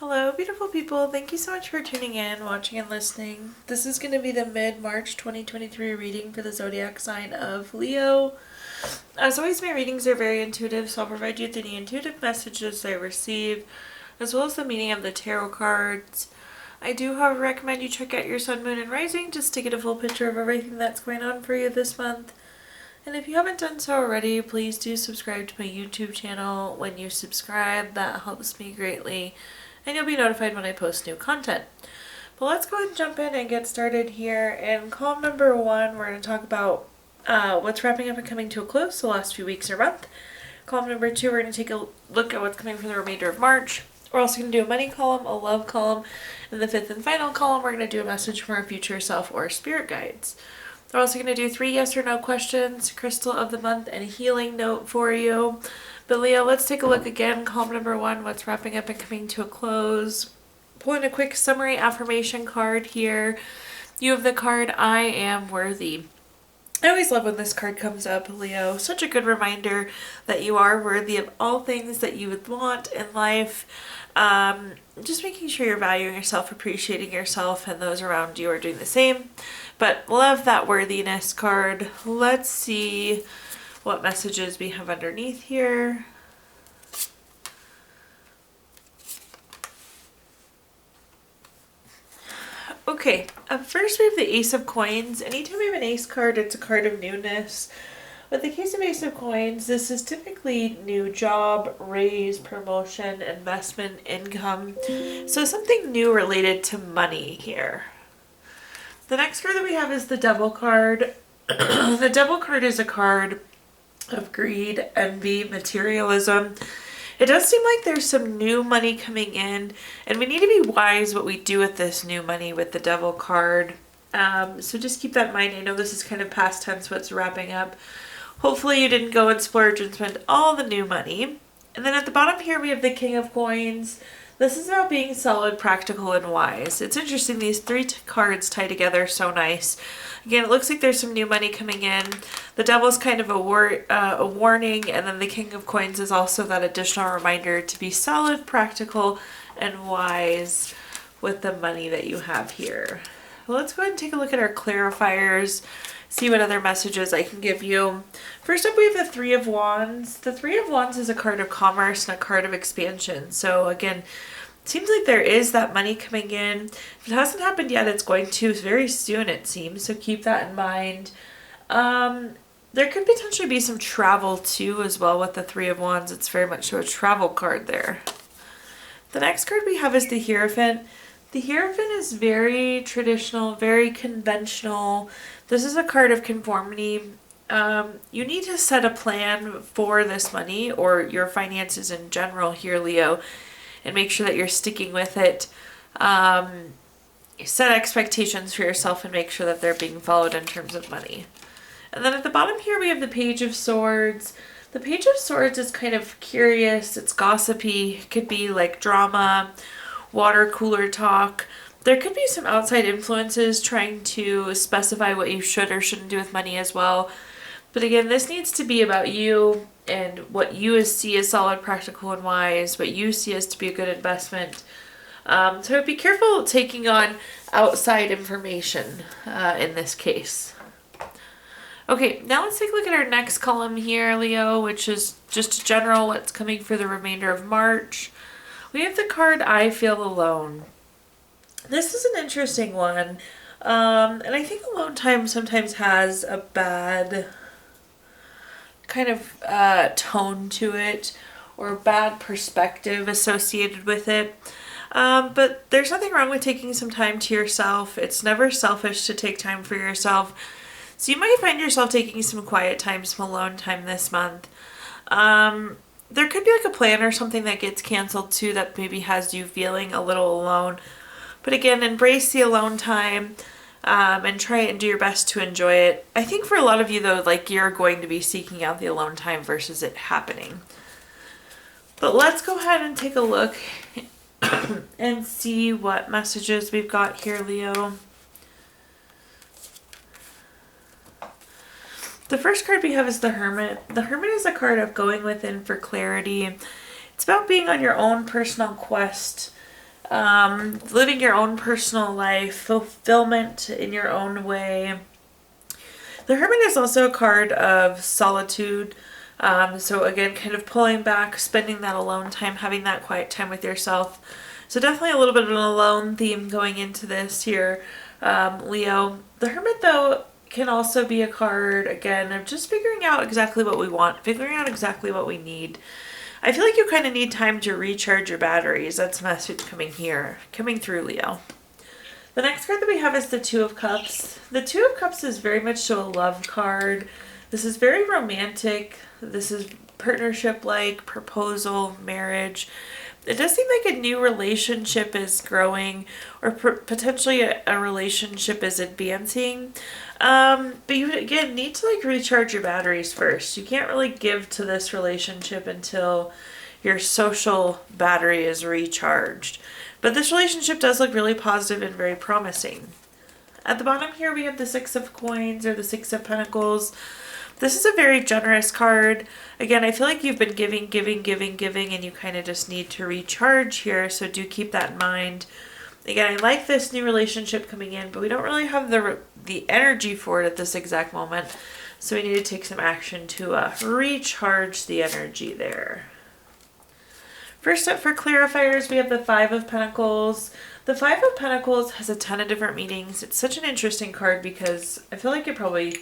Hello, beautiful people. Thank you so much for tuning in, watching, and listening. This is going to be the mid-March 2023 reading for the zodiac sign of Leo. As always, my readings are very intuitive, so I'll provide you with any intuitive messages I receive, as well as the meaning of the tarot cards. I do, however, recommend you check out your sun, moon, and rising just to get a full picture of everything that's going on for you this month. And if you haven't done so already, please do subscribe to my YouTube channel. When you subscribe, that helps me greatly, and you'll be notified when I post new content. But let's go ahead and jump in and get started here. In column number 1, we're going to talk about what's wrapping up and coming to a close the last few weeks or month. Column number 2, we're going to take a look at what's coming for the remainder of March. We're also going to do a money column, a love column, and the 5th and final column, we're going to do a message from our future self or spirit guides. We're also going to do 3 yes or no questions, crystal of the month, and a healing note for you. But Leo, let's take a look again. Column number 1, what's wrapping up and coming to a close. Pulling a quick summary affirmation card here. You have the card, I am worthy. I always love when this card comes up, Leo. Such a good reminder that you are worthy of all things that you would want in life. Just making sure you're valuing yourself, appreciating yourself, and those around you are doing the same. But love that worthiness card. Let's see what messages we have underneath here. Okay, up first we have the Ace of Coins. Anytime we have an Ace card, it's a card of newness. With the case of Ace of Coins, this is typically new job, raise, promotion, investment, income. So something new related to money here. The next card that we have is the Devil card. The Devil card is a card of greed, envy, materialism. It does seem like there's some new money coming in, and we need to be wise what we do with this new money with the Devil card. So just keep that in mind. I know this is kind of past tense, what's wrapping up. Hopefully you didn't go and splurge and spend all the new money. And then at the bottom here we have the King of Coins. This is about being solid, practical, and wise. It's interesting, these 3 cards tie together so nice. Again, it looks like there's some new money coming in. The Devil's kind of a warning, and then the King of Coins is also that additional reminder to be solid, practical, and wise with the money that you have here. Well, let's go ahead and take a look at our clarifiers, see what other messages I can give you. First up, we have the 3 of Wands. The 3 of Wands is a card of commerce and a card of expansion. So again, it seems like there is that money coming in. If it hasn't happened yet, it's going to very soon, it seems. So keep that in mind. There could potentially be some travel too as well with the 3 of Wands. It's very much so a travel card there. The next card we have is the Hierophant. The Hierophant is very traditional, very conventional. This is a card of conformity. You need to set a plan for this money or your finances in general here, Leo, and make sure that you're sticking with it. Set expectations for yourself and make sure that they're being followed in terms of money. And then at the bottom here we have the Page of Swords. The Page of Swords is kind of curious, it's gossipy, it could be like drama, water cooler talk. There could be some outside influences trying to specify what you should or shouldn't do with money as well. But again, this needs to be about you and what you see as solid, practical, and wise, what you see as to be a good investment. So be careful taking on outside information in this case. Okay, now let's take a look at our next column here, Leo, which is just general what's coming for the remainder of March. We have the card, I Feel Alone. This is an interesting one. And I think alone time sometimes has a bad kind of tone to it or a bad perspective associated with it. But there's nothing wrong with taking some time to yourself. It's never selfish to take time for yourself. So you might find yourself taking some quiet time, some alone time this month. There could be like a plan or something that gets canceled too that maybe has you feeling a little alone. But again, embrace the alone time and try and do your best to enjoy it. I think for a lot of you though, like you're going to be seeking out the alone time versus it happening. But let's go ahead and take a look and see what messages we've got here, Leo. The first card we have is the Hermit. The Hermit is a card of going within for clarity. It's about being on your own personal quest living your own personal life, fulfillment in your own way. The Hermit is also a card of solitude. So again, kind of pulling back, spending that alone time, having that quiet time with yourself. So definitely a little bit of an alone theme going into this here, Leo. The Hermit, though, can also be a card, again, of just figuring out exactly what we want, figuring out exactly what we need. I feel like you kind of need time to recharge your batteries. That's the message coming through, Leo. The next card that we have is the Two of Cups. The Two of Cups is very much so a love card. This is very romantic. This is partnership-like, proposal, marriage. It does seem like a new relationship is growing, or potentially a relationship is advancing. But you, again, need to like recharge your batteries first. You can't really give to this relationship until your social battery is recharged. But this relationship does look really positive and very promising. At the bottom here, we have the Six of Coins, or the Six of Pentacles. This is a very generous card. Again, I feel like you've been giving, and you kind of just need to recharge here, so do keep that in mind. Again, I like this new relationship coming in, but we don't really have the energy for it at this exact moment, so we need to take some action to recharge the energy there. First up for clarifiers, we have the Five of Pentacles. The Five of Pentacles has a ton of different meanings. It's such an interesting card because I feel like it probably...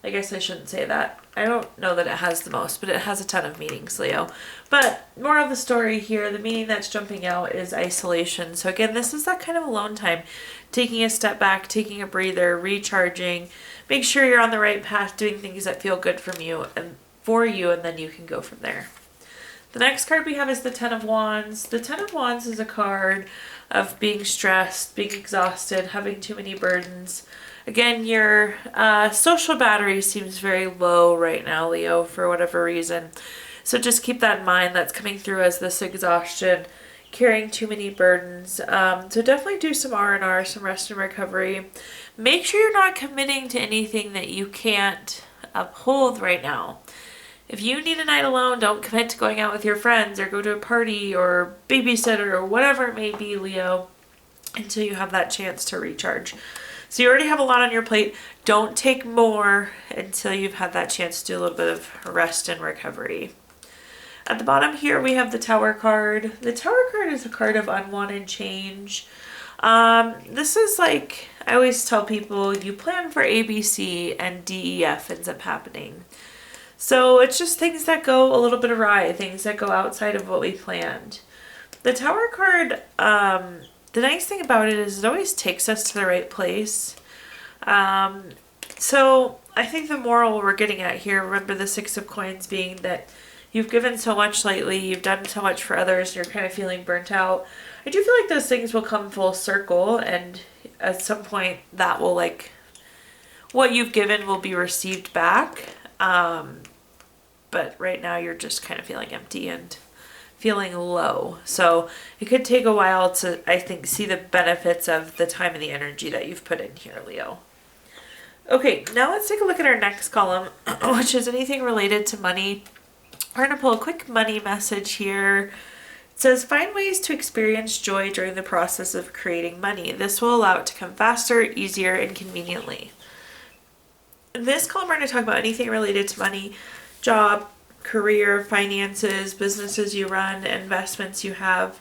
I guess I shouldn't say that. I don't know that it has the most, but it has a ton of meanings, Leo. But more of the story here, the meaning that's jumping out is isolation. So again, this is that kind of alone time. Taking a step back, taking a breather, recharging. Make sure you're on the right path, doing things that feel good from you and for you, and then you can go from there. The next card we have is the Ten of Wands. The Ten of Wands is a card of being stressed, being exhausted, having too many burdens. Again, your social battery seems very low right now, Leo, for whatever reason. So just keep that in mind. That's coming through as this exhaustion, carrying too many burdens. So definitely do some R&R, some rest and recovery. Make sure you're not committing to anything that you can't uphold right now. If you need a night alone, don't commit to going out with your friends or go to a party or babysitter or whatever it may be, Leo, until you have that chance to recharge. So you already have a lot on your plate. Don't take more until you've had that chance to do a little bit of rest and recovery. At the bottom here, we have the Tower card. The Tower card is a card of unwanted change. This is like, I always tell people, you plan for A, B, C, and D, E, F ends up happening. So it's just things that go a little bit awry, things that go outside of what we planned. The Tower card, the nice thing about it is it always takes us to the right place. So I think the moral we're getting at here, remember the Six of Coins being that you've given so much lately, you've done so much for others, and you're kind of feeling burnt out. I do feel like those things will come full circle, and at some point that will, like, what you've given will be received back. But right now you're just kind of feeling empty and feeling low. So it could take a while to, I think, see the benefits of the time and the energy that you've put in here, Leo. Okay, now let's take a look at our next column, which is anything related to money. We're going to pull a quick money message here. It says, find ways to experience joy during the process of creating money. This will allow it to come faster, easier, and conveniently. In this column, we're going to talk about anything related to money, job, career, finances, businesses you run, investments you have,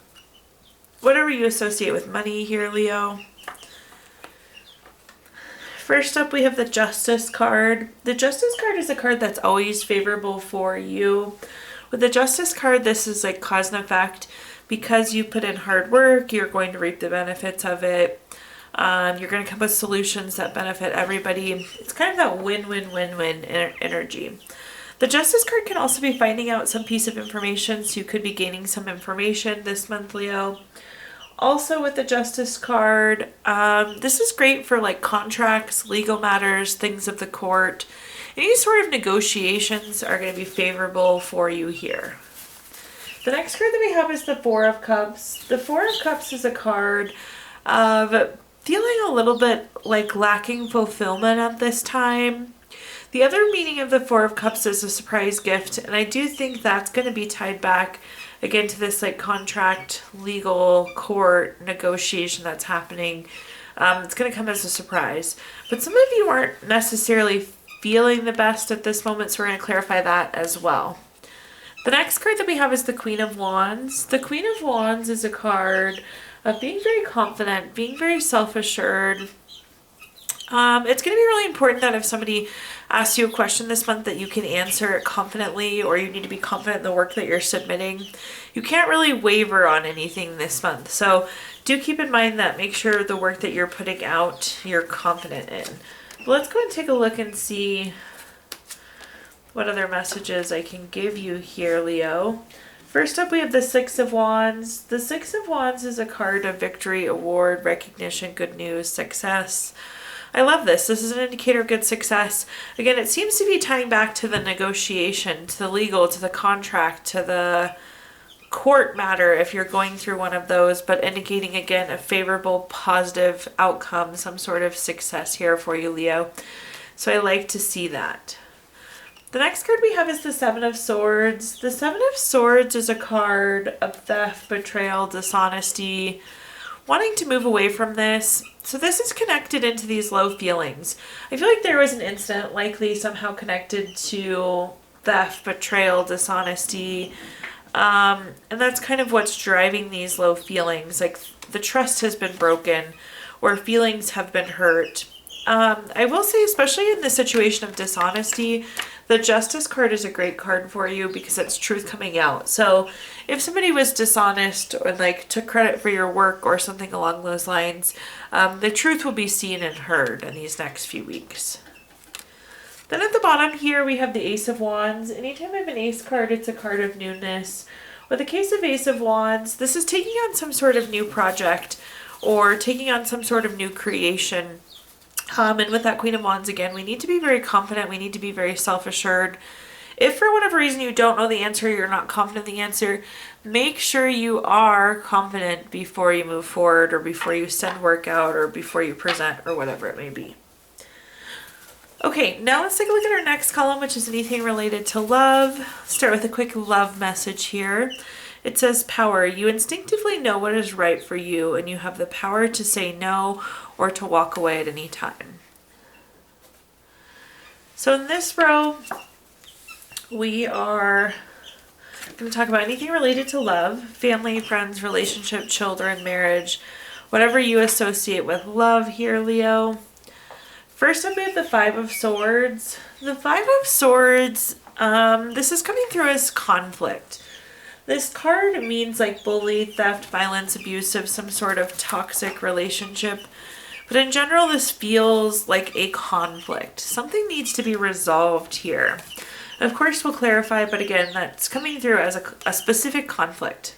whatever you associate with money here, Leo. First up, we have the Justice card. The Justice card is a card that's always favorable for you. With the Justice card, this is like cause and effect. Because you put in hard work, you're going to reap the benefits of it. You're going to come with solutions that benefit everybody. It's kind of that win-win-win-win energy. The Justice card can also be finding out some piece of information, so you could be gaining some information this month, Leo. Also with the Justice card, this is great for like contracts, legal matters, things of the court. Any sort of negotiations are going to be favorable for you here. The next card that we have is the Four of Cups. The Four of Cups is a card of feeling a little bit like lacking fulfillment at this time. The other meaning of the Four of Cups is a surprise gift, and I do think that's going to be tied back again, to this like contract, legal, court negotiation that's happening. It's going to come as a surprise. But some of you aren't necessarily feeling the best at this moment, so we're going to clarify that as well. The next card that we have is the Queen of Wands. The Queen of Wands is a card of being very confident, being very self-assured. It's going to be really important that if somebody asks you a question this month that you can answer it confidently, or you need to be confident in the work that you're submitting. You can't really waver on anything this month. So do keep in mind that. Make sure the work that you're putting out, you're confident in. But let's go and take a look and see what other messages I can give you here, Leo. First up, we have the Six of Wands. The Six of Wands is a card of victory, award, recognition, good news, success. I love this. This is an indicator of good success. Again, it seems to be tying back to the negotiation, to the legal, to the contract, to the court matter if you're going through one of those, but indicating again a favorable, positive outcome, some sort of success here for you, Leo. So I like to see that. The next card we have is the Seven of Swords. The Seven of Swords is a card of theft, betrayal, dishonesty, wanting to move away from this. So this is connected into these low feelings. I feel like there was an incident likely somehow connected to theft, betrayal, dishonesty. And that's kind of what's driving these low feelings. Like the trust has been broken or feelings have been hurt. I will say, especially in the situation of dishonesty, the Justice card is a great card for you because it's truth coming out. So if somebody was dishonest or like took credit for your work or something along those lines, the truth will be seen and heard in these next few weeks. Then at the bottom here, we have the Ace of Wands. Anytime I have an Ace card, it's a card of newness. With the case of Ace of Wands, this is taking on some sort of new project or taking on some sort of new creation. And with that Queen of Wands, again, we need to be very confident. We need to be very self-assured. If for whatever reason you don't know the answer, you're not confident in the answer, make sure you are confident before you move forward or before you send work out or before you present or whatever it may be. Okay, now let's take a look at our next column, which is anything related to love. Start with a quick love message here. It says power. You instinctively know what is right for you, and you have the power to say no or to walk away at any time. So in this row, we are going to talk about anything related to love, family, friends, relationship, children, marriage, whatever you associate with love here, Leo. First up, we have the Five of Swords. The Five of Swords, this is coming through as conflict. This card means like bully, theft, violence, abusive, some sort of toxic relationship. But in general, this feels like a conflict. Something needs to be resolved here. Of course, we'll clarify, but again, that's coming through as a specific conflict.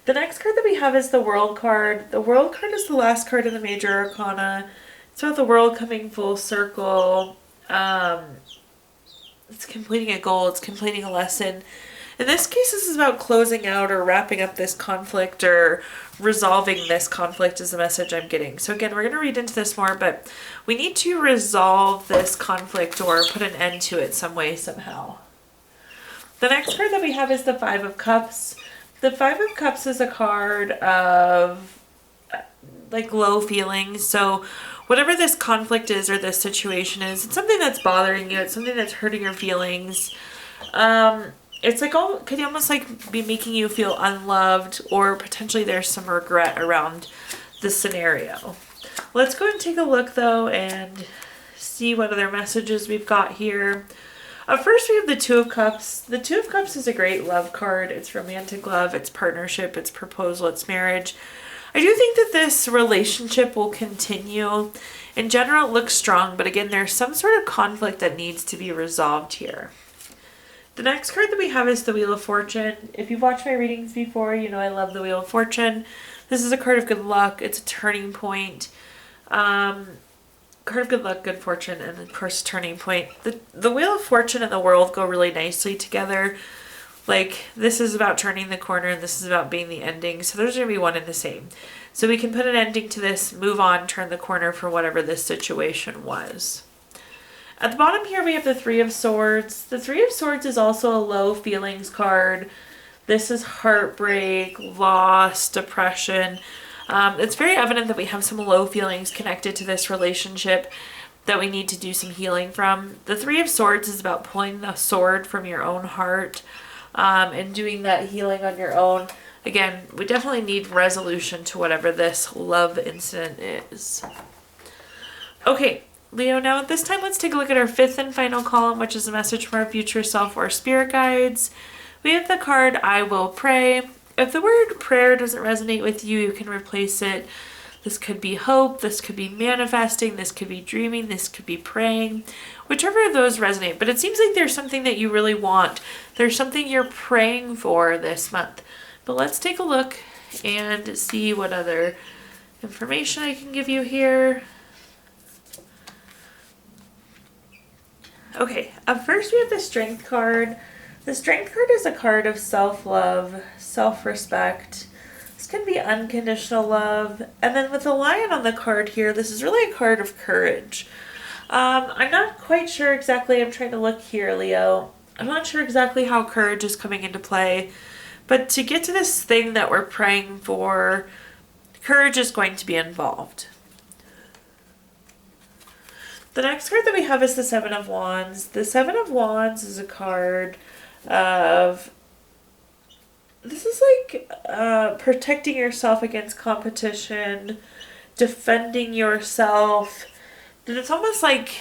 The next card that we have is the World card. The World card is the last card in the Major Arcana. It's about the world coming full circle. It's completing a goal. It's completing a lesson. In this case, this is about closing out or wrapping up this conflict or resolving this conflict is the message I'm getting. So again, we're going to read into this more, but we need to resolve this conflict or put an end to it some way, somehow. The next card that we have is the Five of Cups. The Five of Cups is a card of like low feelings. So whatever this conflict is or this situation is, it's something that's bothering you. It's something that's hurting your feelings. It's like could almost like be making you feel unloved, or potentially there's some regret around the scenario. Let's go and take a look though and see what other messages we've got here. First we have the Two of Cups. The Two of Cups is a great love card. It's romantic love, it's partnership, it's proposal, it's marriage. I do think that this relationship will continue. In general, it looks strong, but again, there's some sort of conflict that needs to be resolved here. The next card that we have is the Wheel of Fortune. If you've watched my readings before, you know I love the Wheel of Fortune. This is a card of good luck. It's a turning point. Card of good luck, good fortune, and of course, turning point. The Wheel of Fortune and the world go really nicely together. Like, this is about turning the corner, and this is about being the ending. So there's going to be one and the same. So we can put an ending to this, move on, turn the corner for whatever this situation was. At the bottom here, we have the Three of Swords. The Three of Swords is also a low feelings card. This is heartbreak, loss, depression. It's very evident that we have some low feelings connected to this relationship that we need to do some healing from. The Three of Swords is about pulling the sword from your own heart and doing that healing on your own. Again, we definitely need resolution to whatever this love incident is. Okay, Leo, now at this time, let's take a look at our fifth and final column, which is a message from our future self or spirit guides. We have the card, I will pray. If the word prayer doesn't resonate with you, you can replace it. This could be hope, this could be manifesting, this could be dreaming, this could be praying, whichever of those resonate. But it seems like there's something that you really want. There's something you're praying for this month. But let's take a look and see what other information I can give you here. Okay, up first we have the Strength card. The Strength card is a card of self-love, self-respect. This can be unconditional love. And then with the lion on the card here, this is really a card of courage. I'm not quite sure exactly. I'm trying to look here, Leo. I'm not sure exactly how courage is coming into play. But to get to this thing that we're praying for, courage is going to be involved. The next card that we have is the Seven of Wands. The Seven of Wands is a card of, this is like protecting yourself against competition, defending yourself. And it's almost like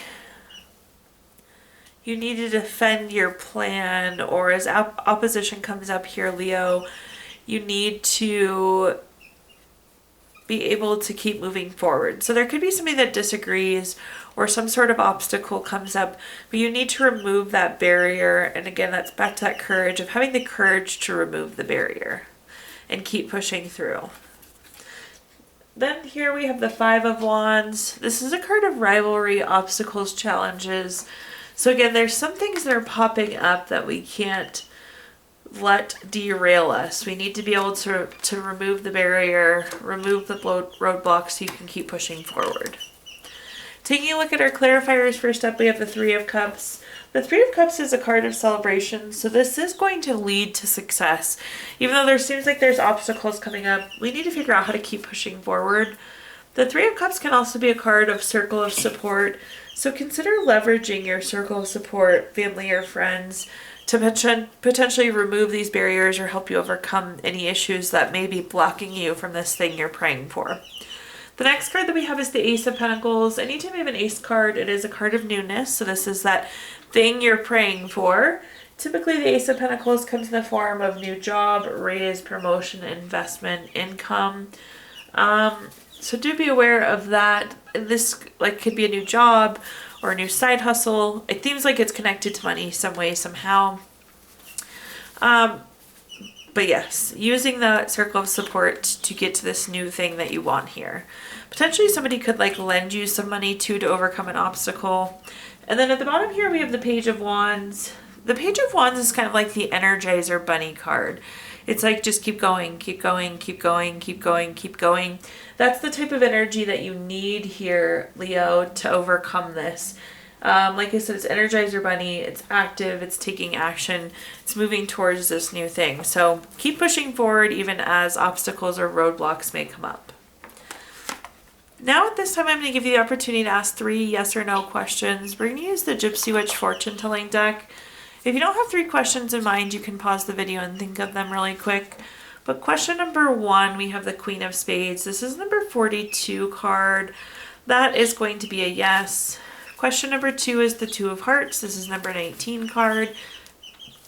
you need to defend your plan, or as opposition comes up here, Leo, you need to be able to keep moving forward. So there could be somebody that disagrees or some sort of obstacle comes up, but you need to remove that barrier. And again, that's back to that courage of having the courage to remove the barrier and keep pushing through. Then here we have the Five of Wands. This is a card of rivalry, obstacles, challenges. So again, there's some things that are popping up that we can't let derail us. We need to be able to remove the barrier, remove the roadblocks so you can keep pushing forward. Taking a look at our clarifiers, first up we have the Three of Cups. The Three of Cups is a card of celebration, so this is going to lead to success. Even though there seems like there's obstacles coming up, we need to figure out how to keep pushing forward. The Three of Cups can also be a card of circle of support, so consider leveraging your circle of support, family or friends, to potentially remove these barriers or help you overcome any issues that may be blocking you from this thing you're praying for. The next card that we have is the Ace of Pentacles. Anytime we have an Ace card, it is a card of newness. So this is that thing you're praying for. Typically, the Ace of Pentacles comes in the form of new job, raise, promotion, investment, income. So do be aware of that. This could be a new job or a new side hustle. It seems like it's connected to money some way, somehow. But yes, using the circle of support to get to this new thing that you want here. Potentially somebody could lend you some money to overcome an obstacle. And then at the bottom here we have the Page of Wands. The Page of Wands is kind of like the Energizer Bunny card. It's like just keep going, keep going, keep going, keep going, keep going. That's the type of energy that you need here, Leo, to overcome this. Like I said, it's Energizer Bunny, it's active, it's taking action, it's moving towards this new thing. So keep pushing forward even as obstacles or roadblocks may come up. Now at this time, I'm going to give you the opportunity to ask 3 yes or no questions. We're going to use the Gypsy Witch fortune telling deck. If you don't have 3 questions in mind, you can pause the video and think of them really quick. But question number 1, we have the Queen of Spades. This is number 42 card. That is going to be a yes. Question number 2 is the Two of Hearts. This is number 19 card.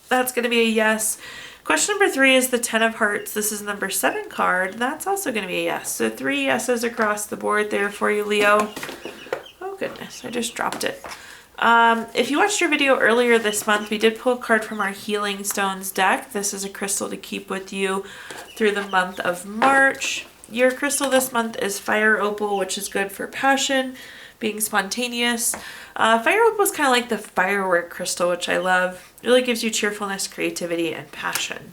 That's going to be a yes. Question number 3 is the Ten of Hearts. This is number 7 card. That's also going to be a yes. So 3 yeses across the board there for you, Leo. Oh goodness, I just dropped it. If you watched your video earlier this month, we did pull a card from our Healing Stones deck. This is a crystal to keep with you through the month of March. Your crystal this month is Fire Opal, which is good for passion, being spontaneous. Fire Opal is kind of like the firework crystal, which I love. It really gives you cheerfulness, creativity, and passion.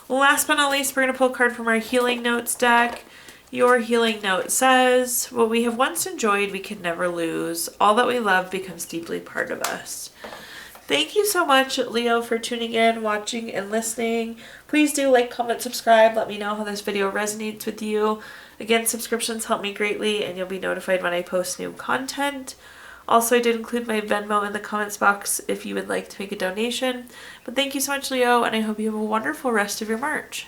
Last but not least, we're going to pull a card from our Healing Notes deck. Your healing note says, what we have once enjoyed, we can never lose. All that we love becomes deeply part of us. Thank you so much, Leo, for tuning in, watching, and listening. Please do like, comment, subscribe. Let me know how this video resonates with you. Again, subscriptions help me greatly, and you'll be notified when I post new content. Also, I did include my Venmo in the comments box if you would like to make a donation. But thank you so much, Leo, and I hope you have a wonderful rest of your March.